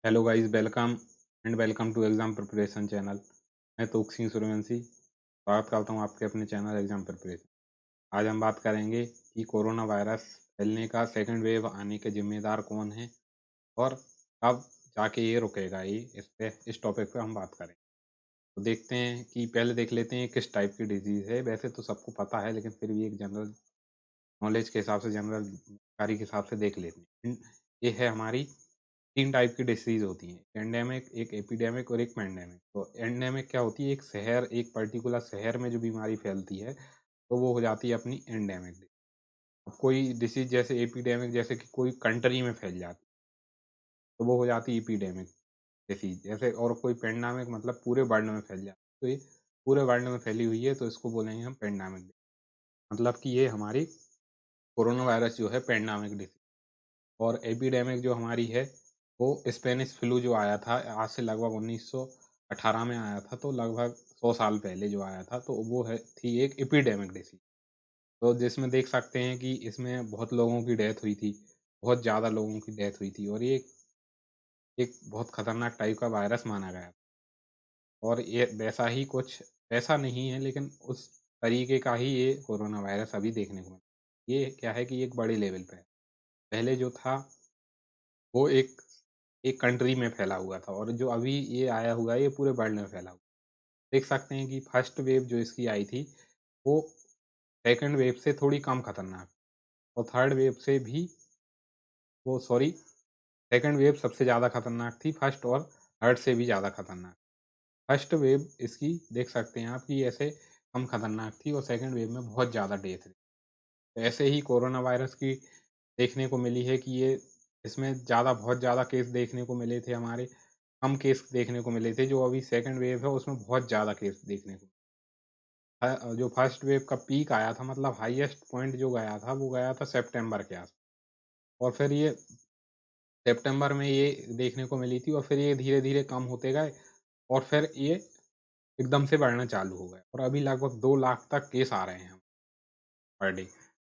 Hello guys, welcome and welcome to exam preparation channel. मैं तोक सिंह सूर्यवंशी स्वागत करता हूँ आपके अपने चैनल एग्ज़ाम प्रिपरेशन। आज हम बात करेंगे कि कोरोना वायरस फैलने का सेकंड वेव आने के ज़िम्मेदार कौन हैं और कब जाके ये रुकेगा। इस टॉपिक पे हम बात करें। तो देखते हैं कि पहले देख लेते हैं किस टाइप की डिज़ीज़ है। वैसे तो सबको पता है, लेकिन फिर भी एक जनरल नॉलेज के हिसाब से, जनरल जानकारी के हिसाब से देख लेते हैं। ये है हमारी 3 टाइप की डिसीज़ होती हैं, एंडेमिक, एक एपिडेमिक और एक पैंडेमिक। तो एंडेमिक क्या होती है? एक पर्टिकुलर शहर में जो बीमारी फैलती है, तो वो हो जाती है अपनी एंडेमिक। अब कोई डिसीज़ जैसे एपिडेमिक, जैसे कि कोई कंट्री में फैल जाती है, तो वो हो जाती है एपिडेमिक डिसीज़। जैसे और कोई पैंडेमिक मतलब पूरे वर्ल्ड में फैल जाती है, तो ये पूरे वर्ल्ड में फैली हुई है, तो इसको बोलेंगे हम पैंडेमिक। मतलब कि ये हमारी कोरोना वायरस जो है पैंडेमिक डिसीज़। और एपिडेमिक जो हमारी है, वो स्पेनिश फ्लू जो आया था, आज से लगभग 1918 में आया था, तो लगभग 100 साल पहले जो आया था, तो वो थी एक एपिडेमिक डिसीज़। तो जिसमें देख सकते हैं कि इसमें बहुत लोगों की डेथ हुई थी, बहुत ज़्यादा लोगों की डेथ हुई थी, और ये एक बहुत खतरनाक टाइप का वायरस माना गया। और ये वैसा ही कुछ, वैसा नहीं है, लेकिन उस तरीके का ही ये कोरोना वायरस अभी देखने को मिला। ये क्या है कि एक बड़े लेवल पे है। पहले जो था, वो एक एक कंट्री में फैला हुआ था, और जो अभी ये आया हुआ है, ये पूरे वर्ल्ड में फैला हुआ है। देख सकते हैं कि फर्स्ट वेव जो इसकी आई थी, वो सेकंड वेव से थोड़ी कम खतरनाक, और थर्ड वेव से भी, वो सॉरी, सेकंड वेव सबसे ज़्यादा खतरनाक थी, फर्स्ट और थर्ड से भी ज़्यादा खतरनाक। फर्स्ट वेव इसकी देख सकते हैं आप कि ऐसे कम खतरनाक थी, और सेकंड वेव में बहुत ज़्यादा डेथ हुई। तो ऐसे ही कोरोना वायरस की देखने को मिली है कि ये इसमें बहुत ज़्यादा केस देखने को मिले थे हमारे, कम केस देखने को मिले थे। जो अभी सेकंड वेव है, उसमें बहुत ज़्यादा केस देखने को जो फर्स्ट वेव का पीक आया था, मतलब हाईएस्ट पॉइंट जो गया था, वो गया था सितंबर के आस, और फिर ये सितंबर में ये देखने को मिली थी, और फिर ये धीरे-धीरे कम होते गए, और फिर ये एकदम से बढ़ना चालू हो गए, और अभी लगभग 2 लाख तक केस आ रहे हैं पर डे।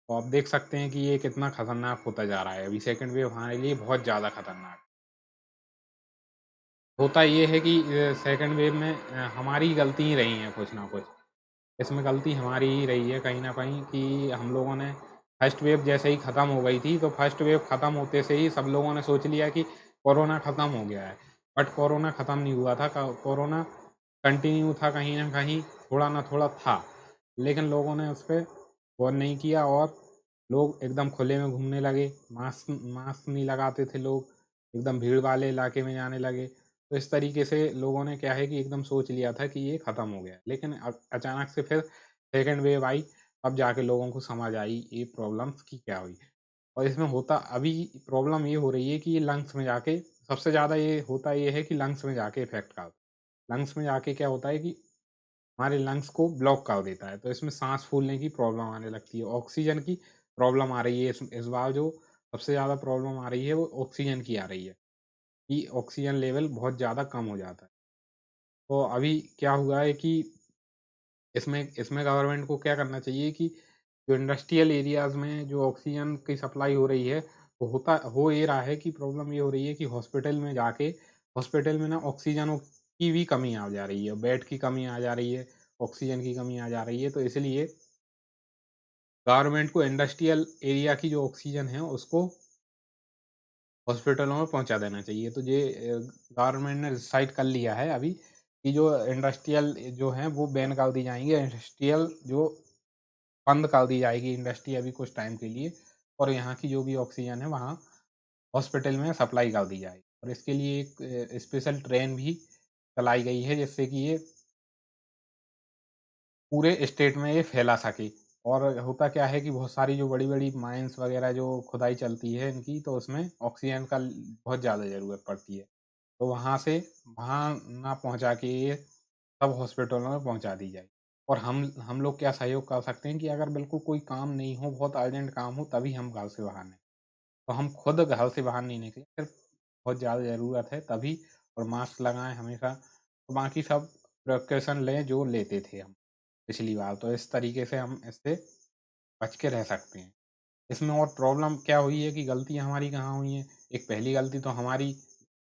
तो आप देख सकते हैं कि ये कितना खतरनाक होता जा रहा है। अभी सेकंड वेव हमारे लिए बहुत ज़्यादा खतरनाक होता ये है कि सेकंड वेव में हमारी गलती ही रही है कुछ ना कुछ। इसमें गलती हमारी ही रही है कहीं न कहीं, कि हम लोगों ने फर्स्ट वेव जैसे ही ख़त्म हो गई थी, तो फर्स्ट वेव ख़त्म होते से ही सब लोगों ने सोच लिया कि कोरोना ख़त्म हो गया है। बट कोरोना ख़त्म नहीं हुआ था, क कोरोना कंटिन्यू था, कहीं न कहीं थोड़ा ना थोड़ा था। लेकिन लोगों ने उसपे गौर नहीं किया, और लोग एकदम खुले में घूमने लगे, मास्क मास्क नहीं लगाते थे लोग, एकदम भीड़ वाले इलाके में जाने लगे। तो इस तरीके से लोगों ने क्या है कि एकदम सोच लिया था कि ये ख़त्म हो गया है। लेकिन अचानक से फिर सेकंड वेव आई, तब जाके लोगों को समझ आई ये प्रॉब्लम्स की क्या हुई। और इसमें होता अभी प्रॉब्लम ये हो रही है कि ये लंग्स में जाके, सबसे ज़्यादा ये होता ये है कि लंग्स में जाके इफ़ेक्ट करता है। लंग्स में जाके क्या होता है कि हमारे लंग्स को ब्लॉक कर देता है, तो इसमें साँस फूलने की प्रॉब्लम आने लगती है, ऑक्सीजन की प्रॉब्लम आ रही है। इस बार जो सबसे ज़्यादा प्रॉब्लम आ रही है, वो ऑक्सीजन की आ रही है, कि ऑक्सीजन लेवल बहुत ज़्यादा कम हो जाता है। तो अभी क्या हुआ है कि इसमें इसमें गवर्नमेंट को क्या करना चाहिए कि जो इंडस्ट्रियल एरियाज़ में जो ऑक्सीजन की सप्लाई हो रही है, वो हो ये रहा है कि प्रॉब्लम ये हो रही है कि हॉस्पिटल में ना ऑक्सीजन की भी कमी आ जा रही है, बेड की कमी आ जा रही है, ऑक्सीजन की कमी आ जा रही है। तो इसलिए गवर्नमेंट को इंडस्ट्रियल एरिया की जो ऑक्सीजन है, उसको हॉस्पिटलों में पहुँचा देना चाहिए। तो ये गवर्नमेंट ने डिसाइड कर लिया है अभी कि जो इंडस्ट्रियल जो हैं, वो बैन कर दी जाएँगी। इंडस्ट्रियल जो बंद कर दी जाएगी इंडस्ट्री अभी कुछ टाइम के लिए, और यहाँ की जो भी ऑक्सीजन है, वहाँ हॉस्पिटल में सप्लाई कर दी जाएगी। और इसके लिए एक स्पेशल ट्रेन भी चलाई गई है, जिससे कि ये पूरे स्टेट में ये फैला सके। और होता क्या है कि बहुत सारी जो बड़ी-बड़ी माइन्स वगैरह जो खुदाई चलती है इनकी, तो उसमें ऑक्सीजन का बहुत ज़्यादा ज़रूरत पड़ती है। तो वहाँ ना पहुँचा के ये सब हॉस्पिटलों में पहुँचा दी जाए। और हम लोग क्या सहयोग कर सकते हैं कि अगर बिल्कुल कोई काम नहीं हो, बहुत अर्जेंट काम हो, तभी हम घर से बाहर निकलें। तो हम खुद घर से बाहर नहीं निकले, सिर्फ बहुत ज़्यादा ज़रूरत है तभी, और मास्क लगाएँ हमेशा, और बाकी सब प्रिकॉशन लें जो लेते थे हम पिछली बार। तो इस तरीके से हम इससे बच के रह सकते हैं। इसमें और प्रॉब्लम क्या हुई है कि गलतियाँ हमारी कहाँ हुई हैं? एक पहली गलती तो हमारी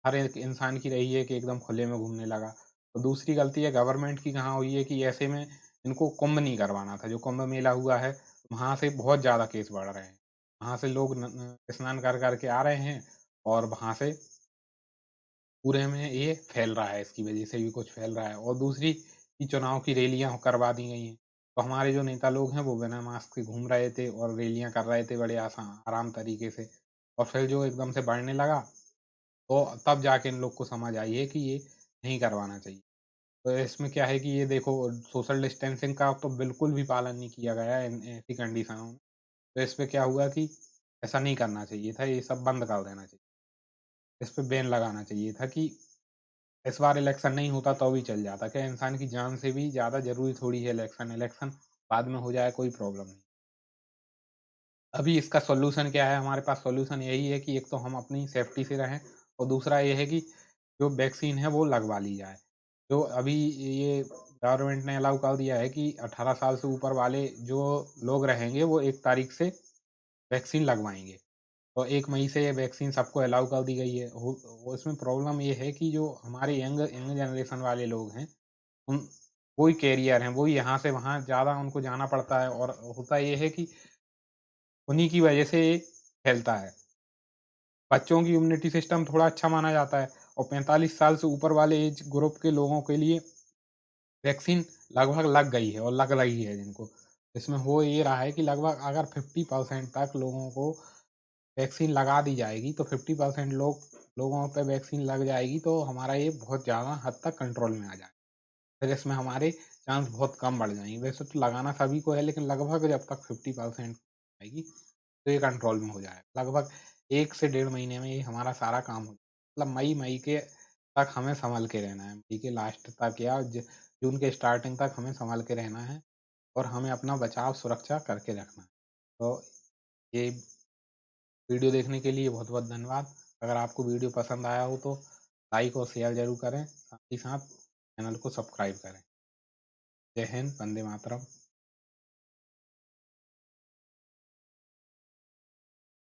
हर एक इंसान की रही है कि एकदम खुले में घूमने लगा। तो दूसरी गलती है गवर्नमेंट की कहाँ हुई है कि ऐसे में इनको कुंभ नहीं करवाना था। जो कुंभ मेला हुआ है, वहाँ से बहुत ज़्यादा केस बढ़ रहे हैं। वहाँ से लोग स्नान कर के आ रहे हैं और वहाँ से पूरे में ये फैल रहा है, इसकी वजह से भी कुछ फैल रहा है। और दूसरी कि चुनाव की रैलियाँ करवा दी गई हैं। तो हमारे जो नेता लोग हैं वो बिना मास्क के घूम रहे थे और रैलियाँ कर रहे थे बड़े आराम तरीके से। और फिर जो एकदम से बढ़ने लगा, तो तब जाके इन लोग को समझ आई है कि ये नहीं करवाना चाहिए। तो इसमें क्या है कि ये देखो, सोशल डिस्टेंसिंग का तो बिल्कुल भी पालन नहीं किया गया है इन ऐसी कंडीशनों में। तो इस पे क्या हुआ कि ऐसा नहीं करना चाहिए था, ये सब बंद कर देना चाहिए। इस पे बैन लगाना चाहिए था कि इस बार इलेक्शन नहीं होता तो भी चल जाता। क्या इंसान की जान से भी ज़्यादा ज़रूरी थोड़ी है इलेक्शन। इलेक्शन बाद में हो जाए कोई प्रॉब्लम नहीं। अभी इसका सॉल्यूशन क्या है? हमारे पास सॉल्यूशन यही है कि एक तो हम अपनी सेफ्टी से रहें और दूसरा ये है कि जो वैक्सीन है वो लगवा ली जाए। जो अभी ये गवर्नमेंट ने अलाउ कर दिया है कि 18 साल से ऊपर वाले जो लोग रहेंगे वो 1 तारीख से वैक्सीन लगवाएँगे। तो 1 मई से ये वैक्सीन सबको अलाउ कर दी गई है। हो वो इसमें प्रॉब्लम ये है कि जो हमारे यंग यंग जनरेशन वाले लोग हैं, उन वही कैरियर हैं, वही यहाँ से वहाँ ज़्यादा उनको जाना पड़ता है और होता ये है कि उन्हीं की वजह से ये फैलता है। बच्चों की इम्यूनिटी सिस्टम थोड़ा अच्छा माना जाता है और 45 साल से ऊपर वाले एज ग्रुप के लोगों के लिए वैक्सीन लगभग लग गई है और लग रही है जिनको। इसमें हो ये रहा है कि लगभग अगर 50% तक लोगों को वैक्सीन लगा दी जाएगी, तो 50% लोगों पे वैक्सीन लग जाएगी, तो हमारा ये बहुत ज़्यादा हद तक कंट्रोल में आ जाएगा। फिर इसमें हमारे चांस बहुत कम बढ़ जाएँगे। वैसे तो लगाना सभी को है, लेकिन लगभग जब तक 50% आएगी, तो ये कंट्रोल में हो जाएगा। लगभग 1 से डेढ़ महीने में ये हमारा सारा काम हो मतलब मई मई के तक हमें सँभल के रहना है। मई के लास्ट तक या जून के स्टार्टिंग तक हमें सँभल के रहना है और हमें अपना बचाव सुरक्षा करके रखना है। तो ये वीडियो देखने के लिए बहुत-बहुत धन्यवाद। अगर आपको वीडियो पसंद आया हो तो लाइक और शेयर ज़रूर करें। साथ ही साथ चैनल को सब्सक्राइब करें। जय हिंद, वंदे मातरम।